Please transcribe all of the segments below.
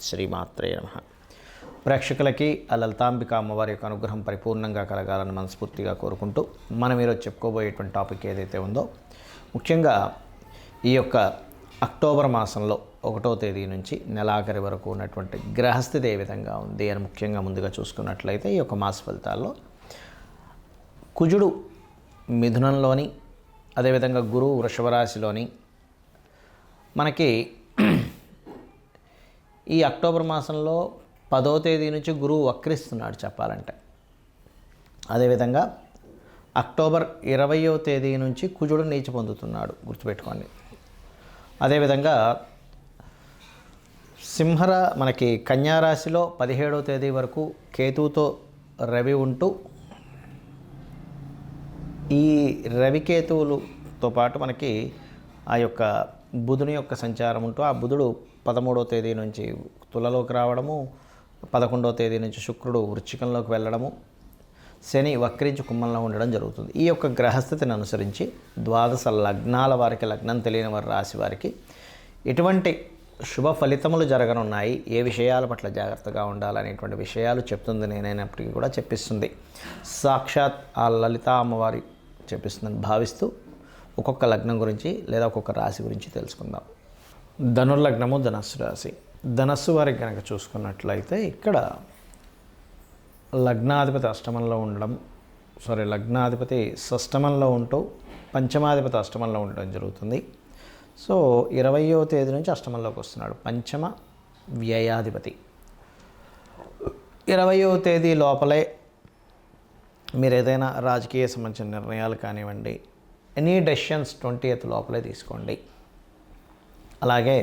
శ్రీమాత్రే నమః. ప్రేక్షకులకి ఆ లలితాంబిక అమ్మవారి యొక్క అనుగ్రహం పరిపూర్ణంగా కలగాలని మనస్ఫూర్తిగా కోరుకుంటూ మనం ఈరోజు చెప్పుకోబోయేటువంటి టాపిక్ ఏదైతే ఉందో, ముఖ్యంగా ఈ యొక్క అక్టోబర్ మాసంలో 1వ తేదీ నుంచి నెలాఖరి వరకు ఉన్నటువంటి గ్రహస్థితి ఏ విధంగా ఉంది అని ముఖ్యంగా ముందుగా చూసుకున్నట్లయితే, ఈ యొక్క మాస ఫలితాల్లో కుజుడు మిథునంలోని, అదేవిధంగా గురువు వృషభ రాశిలోని మనకి ఈ అక్టోబర్ మాసంలో 10వ తేదీ నుంచి గురువు వక్రిస్తున్నాడు చెప్పాలంటే. అదేవిధంగా అక్టోబర్ 20వ తేదీ నుంచి కుజుడు నీచ పొందుతున్నాడు, గుర్తుపెట్టుకోండి. అదేవిధంగా మనకి కన్యారాశిలో 17వ తేదీ వరకు కేతువుతో రవి ఉంటూ, ఈ రవికేతువులతో పాటు మనకి ఆ యొక్క బుధుని యొక్క సంచారం ఉంటూ, ఆ బుధుడు 13వ తేదీ నుంచి తులలోకి రావడము, 11వ తేదీ నుంచి శుక్రుడు వృశ్చికంలోకి వెళ్ళడము, శని వక్రించి కుంభంలో ఉండడం జరుగుతుంది. ఈ యొక్క గ్రహస్థితిని అనుసరించి ద్వాదశ లగ్నాల వారికి, లగ్నం తెలియని వారి రాశి వారికి ఎటువంటి శుభ ఫలితములు జరగనున్నాయి, ఏ విషయాల పట్ల జాగ్రత్తగా ఉండాలనేటువంటి విషయాలు చెప్తుంది. నేనైనప్పటికీ కూడా చెప్పిస్తుంది సాక్షాత్ ఆ లలితా అమ్మవారి చెప్పిస్తుందని భావిస్తూ ఒక్కొక్క లగ్నం గురించి లేదా ఒక్కొక్క రాశి గురించి తెలుసుకుందాం. ధనుర్లగ్నము, ధనస్సు రాశి. ధనస్సు వారికి కనుక చూసుకున్నట్లయితే ఇక్కడ లగ్నాధిపతి లగ్నాధిపతి షష్టమంలో ఉంటూ పంచమాధిపతి అష్టమంలో ఉండడం జరుగుతుంది. సో 20వ తేదీ నుంచి అష్టమంలోకి వస్తున్నాడు పంచమ వ్యయాధిపతి. 20వ తేదీ లోపలే మీరు ఏదైనా రాజకీయ సంబంధించిన నిర్ణయాలు కానివ్వండి, ఎనీ డెసిషన్స్ 20th లోపలే తీసుకోండి. అలాగే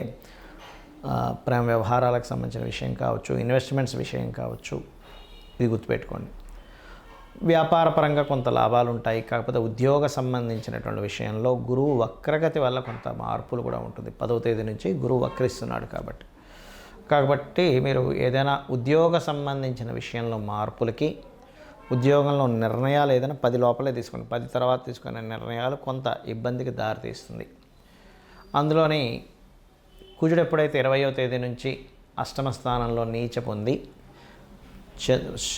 ప్రేమ వ్యవహారాలకు సంబంధించిన విషయం కావచ్చు, ఇన్వెస్ట్మెంట్స్ విషయం కావచ్చు, ఇది గుర్తుపెట్టుకోండి. వ్యాపార పరంగా కొంత లాభాలు ఉంటాయి. కాకపోతే ఉద్యోగ సంబంధించినటువంటి విషయంలో గురువు వక్రగతి వల్ల కొంత మార్పులు కూడా ఉంటుంది. 10వ తేదీ నుంచి గురువు వక్రిస్తున్నాడు కాబట్టి మీరు ఏదైనా ఉద్యోగ సంబంధించిన విషయంలో మార్పులకి, ఉద్యోగంలో నిర్ణయాలు ఏదైనా 10 లోపలే తీసుకోండి. 10 తర్వాత తీసుకునే నిర్ణయాలు కొంత ఇబ్బందికి దారితీస్తుంది. అందులోని కుజుడు ఎప్పుడైతే 20వ తేదీ నుంచి అష్టమ స్థానంలో నీచ పొంది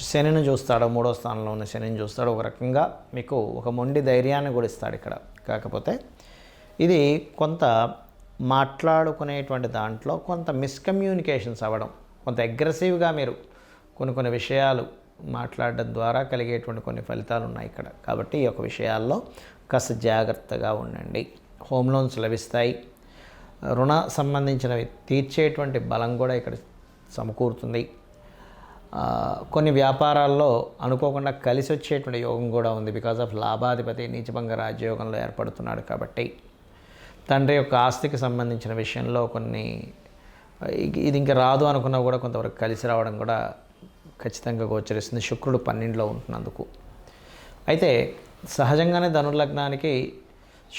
శనిని చూస్తాడో, 3వ స్థానంలో ఉన్న శనిని చూస్తాడు, ఒక రకంగా మీకు ఒక మొండి ధైర్యాన్ని కూడా ఇస్తాడు ఇక్కడ. కాకపోతే ఇది కొంత మాట్లాడుకునేటువంటి దాంట్లో కొంత మిస్కమ్యూనికేషన్స్ అవ్వడం, కొంత అగ్రెసివ్గా మీరు కొన్ని విషయాలు మాట్లాడడం ద్వారా కలిగేటువంటి కొన్ని ఫలితాలు ఉన్నాయి ఇక్కడ. కాబట్టి ఈ యొక్క విషయాల్లో కాస్త జాగ్రత్తగా ఉండండి. హోమ్ లోన్స్ లభిస్తాయి. రుణ సంబంధించినవి తీర్చేటువంటి బలం కూడా ఇక్కడ సమకూరుతుంది. కొన్ని వ్యాపారాల్లో అనుకోకుండా కలిసి వచ్చేటువంటి యోగం కూడా ఉంది. బికాజ్ ఆఫ్ లాభాధిపతి నీచభంగ రాజ్యయోగంలో ఏర్పడుతున్నాడు కాబట్టి తండ్రి యొక్క ఆస్తికి సంబంధించిన విషయంలో ఇది ఇంకా రాదు అనుకున్నా కూడా కొంతవరకు కలిసి రావడం కూడా ఖచ్చితంగా గోచరిస్తుంది, శుక్రుడు 12లో ఉంటున్నందుకు. అయితే సహజంగానే ధనుర్లగ్నానికి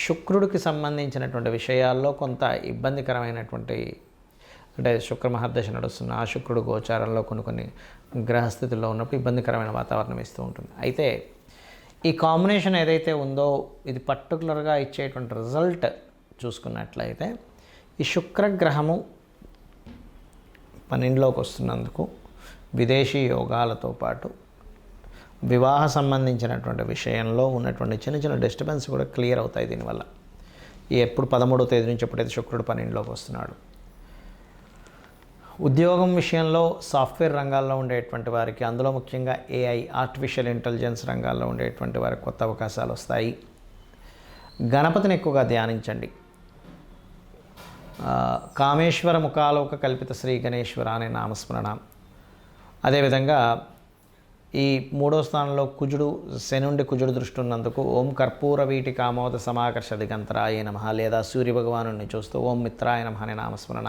శుక్రుడికి సంబంధించినటువంటి విషయాల్లో కొంత ఇబ్బందికరమైనటువంటి, అంటే శుక్ర మహర్దశ నడుస్తున్న ఆ శుక్రుడు గోచారంలో కొన్ని గ్రహస్థితుల్లో ఉన్నప్పుడు ఇబ్బందికరమైన వాతావరణం ఇస్తూ ఉంటుంది. అయితే ఈ కాంబినేషన్ ఏదైతే ఉందో ఇది పర్టికులర్గా ఇచ్చేటువంటి రిజల్ట్ చూసుకున్నట్లయితే, ఈ శుక్రగ్రహము 12లోకి వస్తున్నందుకు విదేశీ యోగాలతో పాటు వివాహ సంబంధించినటువంటి విషయంలో ఉన్నటువంటి చిన్న డిస్టర్బెన్స్ కూడా క్లియర్ అవుతాయి దీనివల్ల. ఎప్పుడు 13వ తేదీ నుంచి ఎప్పుడైతే శుక్రుడు 12లోకి వస్తున్నాడు. ఉద్యోగం విషయంలో సాఫ్ట్వేర్ రంగాల్లో ఉండేటువంటి వారికి, అందులో ముఖ్యంగా AI ఆర్టిఫిషియల్ ఇంటెలిజెన్స్ రంగాల్లో ఉండేటువంటి వారికి కొత్త అవకాశాలు వస్తాయి. గణపతిని ఎక్కువగా ధ్యానించండి. కామేశ్వర ముఖాలోక కల్పిత శ్రీ గణేశ్వర అనే నామస్మరణ. అదేవిధంగా ఈ 3వ స్థానంలో కుజుడు దృష్టి ఉన్నందుకు ఓం కర్పూర వీటి కామోద సమాకర్ష దిగంతరాయ నమః, లేదా సూర్యభగవాను చూస్తూ ఓం మిత్రాయ నమః అనే నామస్మరణ.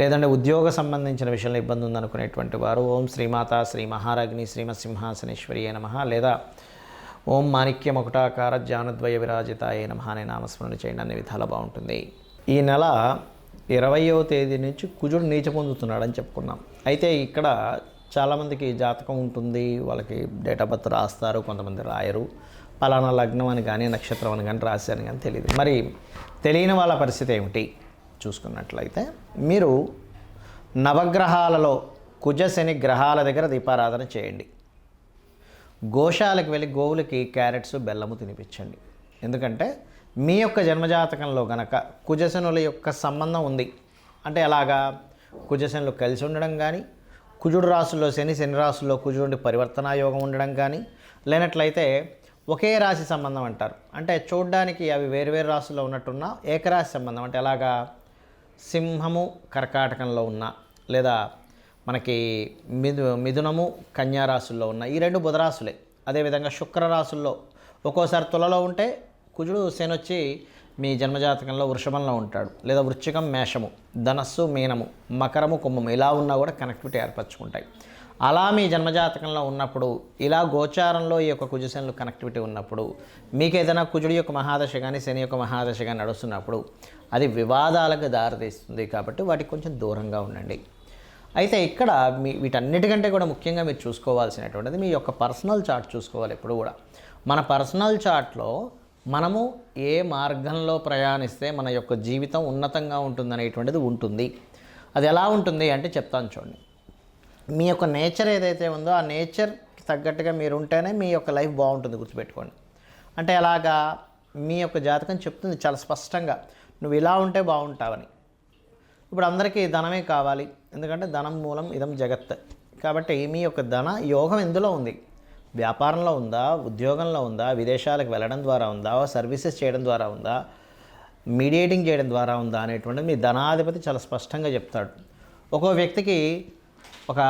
లేదంటే ఉద్యోగ సంబంధించిన విషయంలో ఇబ్బంది ఉందనుకునేటువంటి వారు ఓం శ్రీమాత శ్రీ మహారాజ్ని శ్రీమత్సింహాసనేశ్వరి నమః, లేదా ఓం మాణిక్య ముకుటాకార జానుద్వయ విరాజితాయ నమః అనే నామస్మరణ చేయండి. అన్ని విధాలు బాగుంటుంది. ఈ నెల 20వ తేదీ నుంచి కుజుడు నీచ పొందుతున్నాడని చెప్పుకున్నాం. అయితే ఇక్కడ చాలామందికి జాతకం ఉంటుంది, వాళ్ళకి డేట్ ఆఫ్ బర్త్ రాస్తారు, కొంతమంది రాయరు. పలానా లగ్నం అని కానీ నక్షత్రం అని కానీ రాశారని కానీ తెలియదు. మరి తెలియని వాళ్ళ పరిస్థితి ఏమిటి చూసుకున్నట్లయితే, మీరు నవగ్రహాలలో కుజ శని గ్రహాల దగ్గర దీపారాధన చేయండి. గోశాలకు వెళ్ళి గోవులకి క్యారెట్స్ బెల్లము తినిపించండి. ఎందుకంటే మీ యొక్క జన్మజాతకంలో గనక కుజశనుల యొక్క సంబంధం ఉంది అంటే ఎలాగా, కుజశనులు కలిసి ఉండడం కానీ, కుజుడు రాశుల్లో శని, శని రాశుల్లో కుజుడి పరివర్తనా యోగం ఉండడం కానీ, లేనట్లయితే ఒకే రాశి సంబంధం అంటారు. అంటే చూడ్డానికి అవి వేరువేరు రాశుల్లో ఉన్నట్టున్న ఏకరాశి సంబంధం అంటే ఎలాగా, సింహము కర్కాటకంలో ఉన్న, లేదా మనకి మిథునము కన్యా రాశుల్లో ఉన్న ఈ రెండు బుధరాశులే. అదేవిధంగా శుక్రరాశుల్లో ఒక్కోసారి తులలో ఉంటే కుజుడు శని వచ్చి మీ జన్మజాతకంలో వృషభంలో ఉంటాడు, లేదా వృశ్చికం మేషము, ధనస్సు మీనము, మకరము కుంభము ఇలా ఉన్నా కూడా కనెక్టివిటీ ఏర్పరచుకుంటాయి. అలా మీ జన్మజాతకంలో ఉన్నప్పుడు ఇలా గోచారంలో ఈ యొక్క కుజశనులు కనెక్టివిటీ ఉన్నప్పుడు మీకు ఏదైనా కుజుడి యొక్క మహాదశ కానీ శని యొక్క మహాదశ కానీ నడుస్తున్నప్పుడు అది వివాదాలకు దారితీస్తుంది. కాబట్టి వాటికి కొంచెం దూరంగా ఉండండి. అయితే ఇక్కడ వీటన్నిటికంటే కూడా ముఖ్యంగా మీరు చూసుకోవాల్సినటువంటిది మీ యొక్క పర్సనల్ చార్ట్ చూసుకోవాలి. ఎప్పుడు కూడా మన పర్సనల్ చార్ట్లో మనము ఏ మార్గంలో ప్రయాణిస్తే మన యొక్క జీవితం ఉన్నతంగా ఉంటుందనేటువంటిది ఉంటుంది. అది ఎలా ఉంటుంది అంటే చెప్తాను చూడండి. మీ యొక్క నేచర్ ఏదైతే ఉందో ఆ నేచర్కి తగ్గట్టుగా మీరు ఉంటేనే మీ యొక్క లైఫ్ బాగుంటుంది, గుర్తుపెట్టుకోండి. అంటే ఎలాగా, మీ యొక్క జాతకం చెప్తుంది చాలా స్పష్టంగా నువ్వు ఇలా ఉంటే బాగుంటావని. ఇప్పుడు అందరికీ ధనమే కావాలి, ఎందుకంటే ధనం మూలం ఇదం జగత్. కాబట్టి మీ యొక్క ధన యోగం ఎందులో ఉంది, వ్యాపారంలో ఉందా, ఉద్యోగంలో ఉందా, విదేశాలకు వెళ్ళడం ద్వారా ఉందా, సర్వీసెస్ చేయడం ద్వారా ఉందా, మీడియేటింగ్ చేయడం ద్వారా ఉందా అనేటువంటిది మీ ధనాధిపతి చాలా స్పష్టంగా చెప్తాడు. ఒక్కో వ్యక్తికి ఒక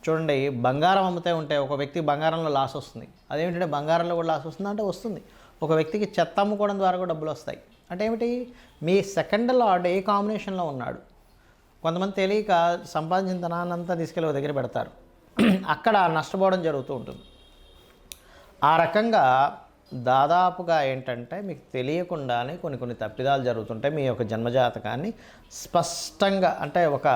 చూడండి, బంగారం అమ్ముతే ఉంటే ఒక వ్యక్తికి బంగారంలో లాస్ వస్తుంది. అదేమిటంటే బంగారంలో కూడా లాస్ వస్తుందా అంటే వస్తుంది. ఒక వ్యక్తికి చెత్త అమ్ముకోవడం ద్వారా కూడా డబ్బులు వస్తాయి. అంటే ఏమిటి, మీ సెకండ్ లార్డ్ ఏ కాంబినేషన్లో ఉన్నాడు. కొంతమంది తెలియక సంపాదించిన ధనాన్నంతా తీసుకెళ్ళి ఒక దగ్గర పెడతారు, అక్కడ నష్టపోవడం జరుగుతూ ఉంటుంది. ఆ రకంగా దాదాపుగా ఏంటంటే మీకు తెలియకుండానే కొన్ని తప్పిదాలు జరుగుతుంటాయి. మీ యొక్క జన్మజాతకాన్ని స్పష్టంగా అంటే ఒక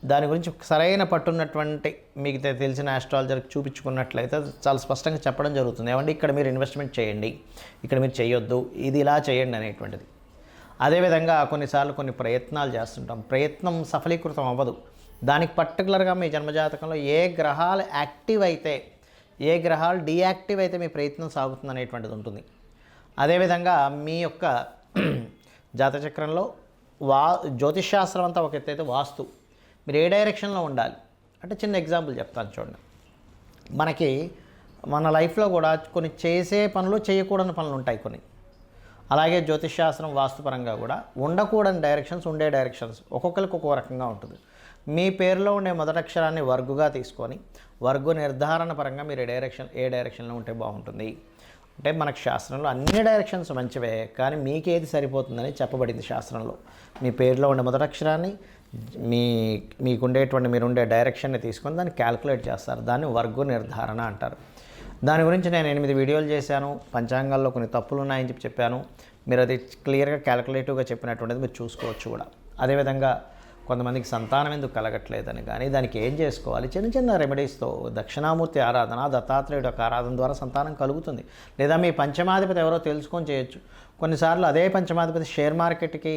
దాని గురించి సరైన పట్టున్నటువంటి మీకు తెలిసిన ఆస్ట్రాలజర్కి చూపించుకున్నట్లయితే చాలా స్పష్టంగా చెప్పడం జరుగుతుంది. ఏమంటే ఇక్కడ మీరు ఇన్వెస్ట్మెంట్ చేయండి, ఇక్కడ మీరు చేయొద్దు, ఇది ఇలా చేయండి అనేటువంటిది. అదేవిధంగా కొన్నిసార్లు కొన్ని ప్రయత్నాలు చేస్తుంటాం, ప్రయత్నం సఫలీకృతం అవ్వదు. దానికి పర్టికులర్గా మీ జన్మజాతకంలో ఏ గ్రహాలు యాక్టివ్ అయితే, ఏ గ్రహాలు డీయాక్టివ్ అయితే మీ ప్రయత్నం సాగుతుంది అనేటువంటిది ఉంటుంది. అదేవిధంగా మీ యొక్క జాతచక్రంలో జ్యోతిష్శాస్త్రం అంతా ఒక ఎత్తైతే వాస్తు మీరు ఏ డైరెక్షన్లో ఉండాలి అంటే చిన్న ఎగ్జాంపుల్ చెప్తాను చూడండి. మనకి మన లైఫ్లో కూడా కొన్ని చేసే పనులు, చేయకూడని పనులు ఉంటాయి కొన్ని. అలాగే జ్యోతిష్శాస్త్రం వాస్తుపరంగా కూడా ఉండకూడని డైరెక్షన్స్, ఉండే డైరెక్షన్స్ ఒక్కొక్కరికి ఒక్కో రకంగా ఉంటుంది. మీ పేరులో ఉండే మొదటి అక్షరాన్ని వర్గుగా తీసుకొని వర్గు నిర్ధారణ పరంగా మీరు ఏ డైరెక్షన్లో ఉంటే బాగుంటుంది అంటే మనకు శాస్త్రంలో అన్ని డైరెక్షన్స్ మంచివే, కానీ మీకేది సరిపోతుందని చెప్పబడింది శాస్త్రంలో. మీ పేరులో ఉండే మొదటి అక్షరాన్ని మీకుండేటువంటి మీరుండే డైరెక్షన్ని తీసుకొని దాన్ని క్యాల్కులేట్ చేస్తారు. దాన్ని వర్గు నిర్ధారణ అంటారు. దాని గురించి నేను 8 వీడియోలు చేశాను. పంచాంగాల్లో కొన్ని తప్పులు ఉన్నాయని చెప్పాను. మీరు అది క్లియర్గా క్యాల్కులేటివ్గా చెప్పినటువంటిది మీరు చూసుకోవచ్చు కూడా. అదేవిధంగా కొంతమందికి సంతానం ఎందుకు కలగట్లేదని కానీ దానికి ఏం చేసుకోవాలి, చిన్న రెమెడీస్తో దక్షిణామూర్తి ఆరాధన, దత్తాత్రేయుడు యొక్క ఆరాధన ద్వారా సంతానం కలుగుతుంది. లేదా మీ పంచమాధిపతి ఎవరో తెలుసుకొని చేయొచ్చు. కొన్నిసార్లు అదే పంచమాధిపతి షేర్ మార్కెట్కి,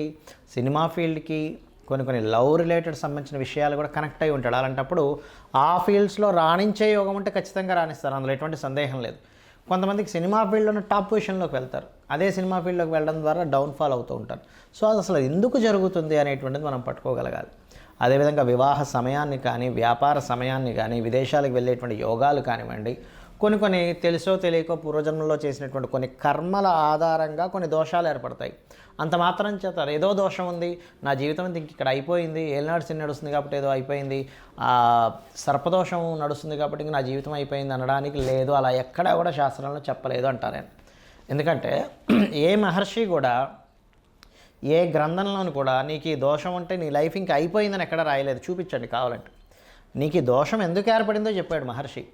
సినిమా ఫీల్డ్కి, కొన్ని లవ్ రిలేటెడ్ సంబంధించిన విషయాలు కూడా కనెక్ట్ అయి ఉంటాడు. అలాంటప్పుడు ఆ ఫీల్డ్స్లో రాణించే యోగం ఉంటే ఖచ్చితంగా రాణిస్తారు, అందులో ఎటువంటి సందేహం లేదు. కొంతమందికి సినిమా ఫీల్డ్లోనే టాప్ పొజిషన్లోకి వెళ్తారు, అదే సినిమా ఫీల్డ్లోకి వెళ్ళడం ద్వారా డౌన్ఫాల్ అవుతూ ఉంటారు. సో అది అసలు ఎందుకు జరుగుతుంది అనేటువంటిది మనం పట్టుకోగలగాలి. అదేవిధంగా వివాహ సమయాన్ని కానీ, వ్యాపార సమయాన్ని కానీ, విదేశాలకు వెళ్ళేటువంటి యోగాలు కానివ్వండి, కొన్ని తెలుసో తెలియకో పూర్వజన్మలో చేసినటువంటి కొన్ని కర్మల ఆధారంగా కొన్ని దోషాలు ఏర్పడతాయి. అంత మాత్రం చేత ఏదో దోషం ఉంది, నా జీవితం ఇంక ఇక్కడ అయిపోయింది, ఏలినాడు శని నడుస్తుంది కాబట్టి ఏదో అయిపోయింది, సర్పదోషం నడుస్తుంది కాబట్టి ఇంక నా జీవితం అయిపోయింది అనడానికి లేదు. అలా ఎక్కడా కూడా శాస్త్రంలో చెప్పలేదు అంటారు నేను. ఎందుకంటే ఏ మహర్షి కూడా, ఏ గ్రంథంలోని కూడా నీకు ఈ దోషం ఉంటే నీ లైఫ్ ఇంక అయిపోయిందని ఎక్కడ రాయలేదు. చూపించండి కావాలంటే. నీకు ఈ దోషం ఎందుకు ఏర్పడిందో చెప్పాడు మహర్షి.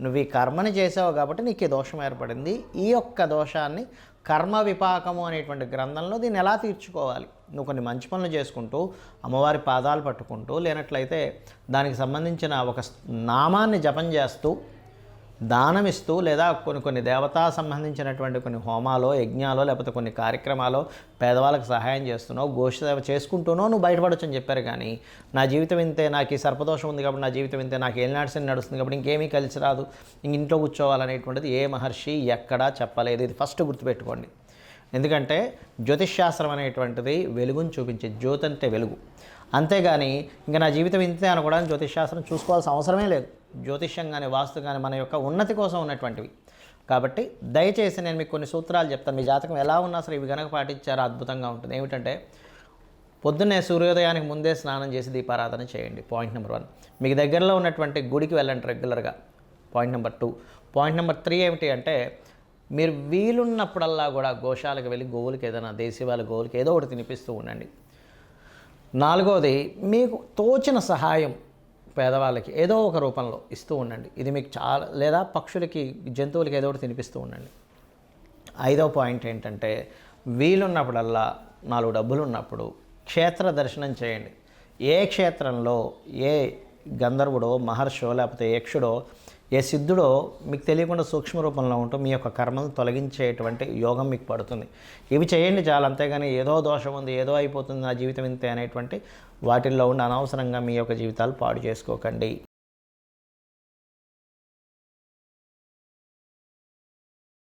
నువ్వు ఈ కర్మని చేసావు కాబట్టి నీకు ఈ దోషం ఏర్పడింది. ఈ యొక్క దోషాన్ని కర్మ విపాకము అనేటువంటి గ్రంథంలో దీన్ని ఎలా తీర్చుకోవాలి, నువ్వు కొన్ని మంచి పనులు చేసుకుంటూ అమ్మవారి పాదాలు పట్టుకుంటూ, లేనట్లయితే దానికి సంబంధించిన ఒక నామాన్ని జపం చేస్తూ దానమిస్తూ లేదా కొన్ని దేవతా సంబంధించినటువంటి కొన్ని హోమాలో యజ్ఞాలో లేకపోతే కొన్ని కార్యక్రమాలు పేదవాళ్ళకి సహాయం చేస్తున్నావు, గోష్ఠి సేవ చేసుకుంటూనో నువ్వు బయటపడొచ్చు అని చెప్పారు. కానీ నా జీవితం ఇంతే, నాకు ఈ సర్పదోషం ఉంది కాబట్టి నా జీవితం ఇంతే, నాకు ఏలినాడ్సని నడుస్తుంది కాబట్టి ఇంకేమీ కలిసి రాదు, ఇంట్లో కూర్చోవాలనేటువంటిది ఏ మహర్షి ఎక్కడా చెప్పలేదు. ఇది ఫస్ట్ గుర్తుపెట్టుకోండి. ఎందుకంటే జ్యోతిష్శాస్త్రం అనేటువంటిది వెలుగును చూపించే, జ్యోతి అంటే వెలుగు. అంతేగాని ఇంకా నా జీవితం ఇంతే అనుకోవడానికి జ్యోతిష్శాస్త్రం చూసుకోవాల్సిన అవసరమే లేదు. జ్యోతిష్యం కానీ వాస్తు కానీ మన యొక్క ఉన్నతి కోసం ఉన్నటువంటివి. కాబట్టి దయచేసి నేను మీకు కొన్ని సూత్రాలు చెప్తాను. మీ జాతకం ఎలా ఉన్నా సరే ఇవి కనుక పాటించారో అద్భుతంగా ఉంటుంది. ఏమిటంటే పొద్దున్నే సూర్యోదయానికి ముందే స్నానం చేసి దీపారాధన చేయండి. Point number 1. మీకు దగ్గరలో ఉన్నటువంటి గుడికి వెళ్ళండి రెగ్యులర్గా. Point number 2. పాయింట్ నెంబర్ 3 ఏమిటి అంటే మీరు వీలున్నప్పుడల్లా కూడా గోశాలకు వెళ్ళి గోవులకి ఏదైనా దేశీవాళ్ళ గోవులకి ఏదో ఒకటి తినిపిస్తూ ఉండండి. 4వది మీకు తోచిన సహాయం పేదవాళ్ళకి ఏదో ఒక రూపంలో ఇస్తూ ఉండండి. ఇది మీకు చాలా, లేదా పక్షులకి జంతువులకి ఏదో ఒకటి తినిపిస్తూ ఉండండి. 5వ పాయింట్ ఏంటంటే వీలున్నప్పుడల్లా 4 డబ్బులు ఉన్నప్పుడు క్షేత్ర దర్శనం చేయండి. ఏ క్షేత్రంలో ఏ గంధర్వుడో మహర్షో లేకపోతే యక్షుడో ఏ సిద్ధుడో మీకు తెలియకుండా సూక్ష్మ రూపంలో ఉంటూ మీ యొక్క కర్మను తొలగించేటువంటి యోగం మీకు పడుతుంది. ఇవి చేయండి చాలు. అంతేగాని ఏదో దోషం ఉంది, ఏదో అయిపోతుంది, నా జీవితం ఇంతే అనేటువంటి వాటిల్లో ఉండి అనవసరంగా మీ యొక్క జీవితాలు పాడు చేసుకోకండి.